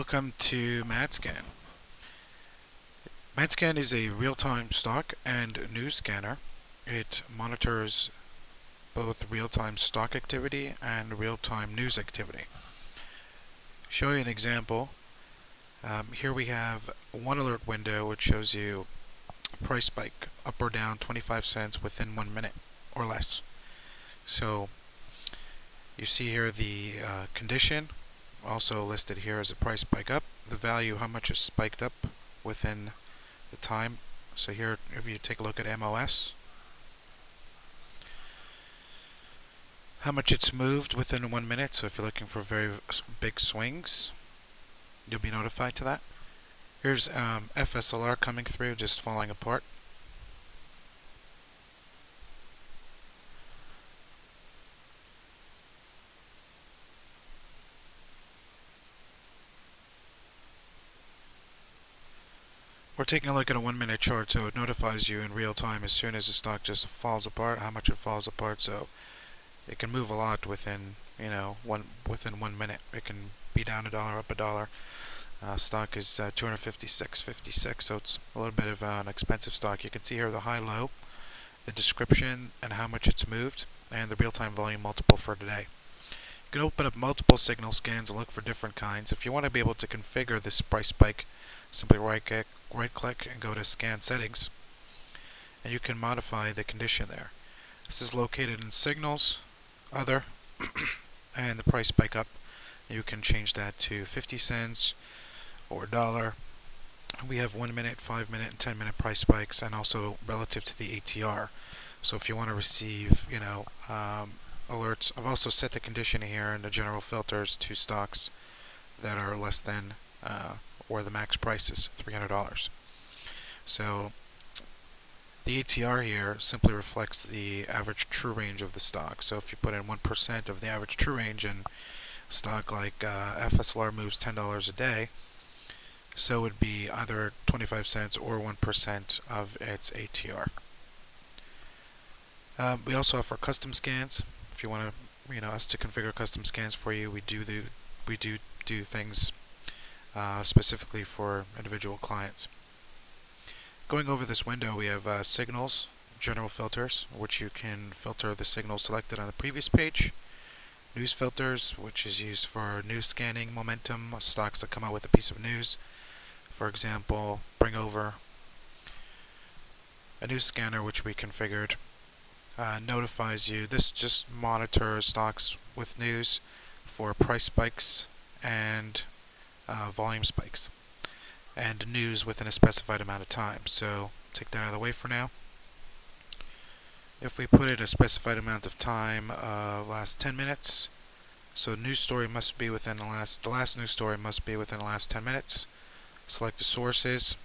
Welcome to MadScan. MadScan is a real-time stock and news scanner. It monitors both real-time stock activity and real-time news activity. Show you an example. Here we have one alert window which shows you price spike up or down 25 cents within 1 minute or less. So you see here the condition, also listed here as a price spike up, the value, how much is spiked up within the time. So here, if you take a look at MOS, how much it's moved within 1 minute. So if you're looking for very big swings, you'll be notified to that. Here's FSLR coming through, just falling apart. We're taking a look at a 1 minute chart, so it notifies you in real time as soon as the stock just falls apart, how much it falls apart. So it can move a lot within, within 1 minute. It can be down $1, up $1. Stock is 256.56, so it's a little bit of an expensive stock. You can see here the high-low, the description, and how much it's moved, and the real-time volume multiple for today. You can open up multiple signal scans and look for different kinds. If you want to be able to configure this price spike, simply right-click and go to Scan Settings, and you can modify the condition there. This is located in Signals, Other, and the price spike up. You can change that to 50 cents or $1. We have 1 minute, 5 minute, and 10 minute price spikes, and also relative to the ATR. So if you want to receive, alerts, I've also set the condition here in the general filters to stocks that are less than, or the max price is $300. So the ATR here simply reflects the average true range of the stock. So if you put in 1% of the average true range in a stock like FSLR moves $10 a day, so it would be either 25 cents or 1% of its ATR. We also offer custom scans. If you want to, us to configure custom scans for you, we do things specifically for individual clients. Going over this window, we have signals, general filters, which you can filter the signals selected on the previous page. News filters, which is used for news scanning momentum, stocks that come out with a piece of news. For example, bring over a news scanner which we configured. Notifies you. This just monitors stocks with news for price spikes and volume spikes, and news within a specified amount of time. So take that out of the way for now. If we put it a specified amount of time, last 10 minutes, so news story must be within the last news story must be within the last 10 minutes. Select the sources,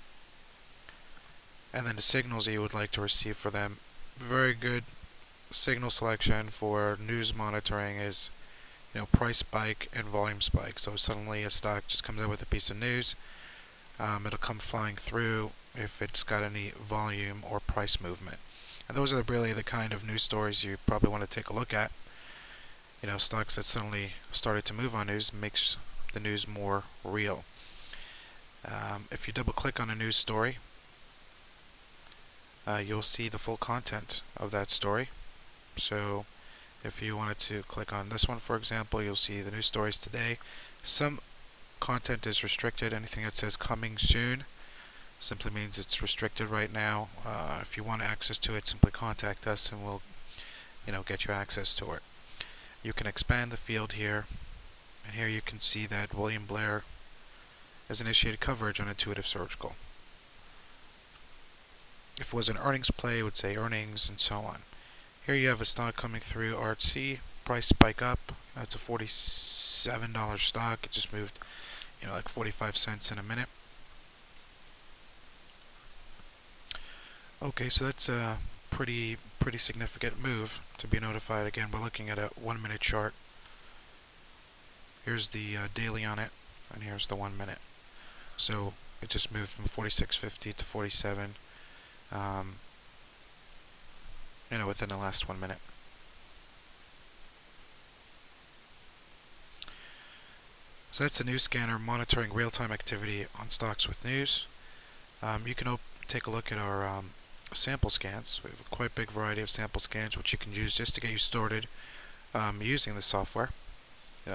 and then the signals that you would like to receive for them. Very good signal selection for news monitoring is, price spike and volume spike. So suddenly a stock just comes out with a piece of news, it'll come flying through if it's got any volume or price movement. And those are really the kind of news stories you probably want to take a look at. Stocks that suddenly started to move on news makes the news more real. If you double click on a news story, you'll see the full content of that story. So if you wanted to click on this one, for example, you'll see the news stories today. Some content is restricted. Anything that says coming soon simply means it's restricted right now. If you want access to it, simply contact us and we'll get you access to it. You can expand the field here, and here you can see that William Blair has initiated coverage on Intuitive Surgical. If it was an earnings play, it would say earnings and so on. Here you have a stock coming through, RTC, price spike up. That's a $47 stock. It just moved, like 45 cents in a minute. Okay, so that's a pretty significant move to be notified. Again, we're looking at a 1 minute chart. Here's the daily on it, and here's the 1 minute. So it just moved from 46.50 to 47, within the last 1 minute. So that's the news scanner monitoring real-time activity on stocks with news. You can take a look at our sample scans. We have a quite big variety of sample scans which you can use just to get you started using the software.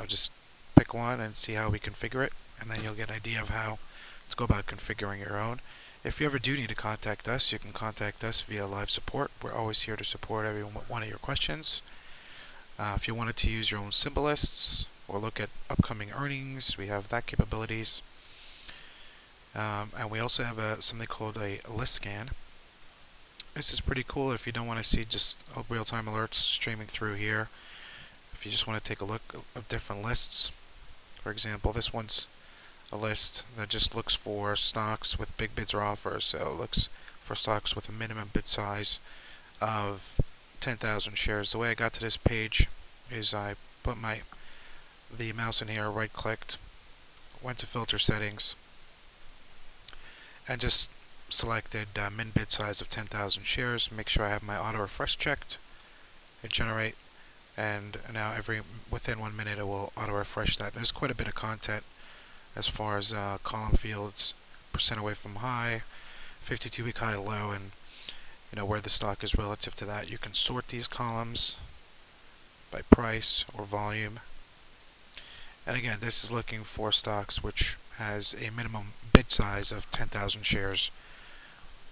Just pick one and see how we configure it, and then you'll get an idea of how to go about configuring your own. If you ever do need to contact us, you can contact us via live support. We're always here to support every one of your questions. If you wanted to use your own symbol lists or look at upcoming earnings, we have that capabilities. And we also have something called a list scan. This is pretty cool if you don't want to see just real-time alerts streaming through here. If you just want to take a look of different lists. For example, this one's a list that just looks for stocks with big bids or offers. So it looks for stocks with a minimum bid size of 10,000 shares. The way I got to this page is I put the mouse in here, right-clicked, went to filter settings, and just selected min bid size of 10,000 shares. Make sure I have my auto refresh checked. Hit generate, and now within 1 minute it will auto refresh that. There's quite a bit of content as far as column fields, percent away from high, 52-week high, low, and where the stock is relative to that. You can sort these columns by price or volume. And again, this is looking for stocks which has a minimum bid size of 10,000 shares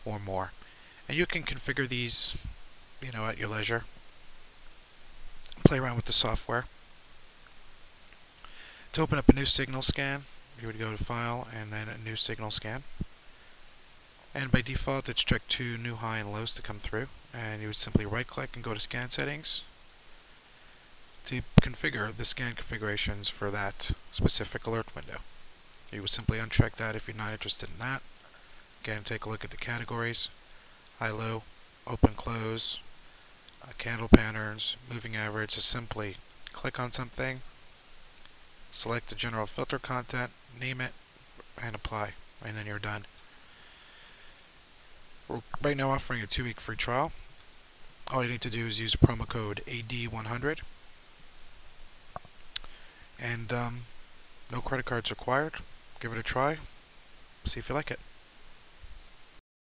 or more. And you can configure these, at your leisure. Play around with the software. To open up a new signal scan, you would go to File and then a new signal scan. And by default, it's checked 2 new high and lows to come through. And you would simply right-click and go to Scan Settings to configure the scan configurations for that specific alert window. You would simply uncheck that if you're not interested in that. Again, take a look at the categories: high, low, open, close, candle patterns, moving average. So simply click on something, select the general filter content, name it, and apply, and then you're done. We're right now offering a 2-week free trial. All you need to do is use promo code AD100, and no credit cards required. Give it a try, see if you like it.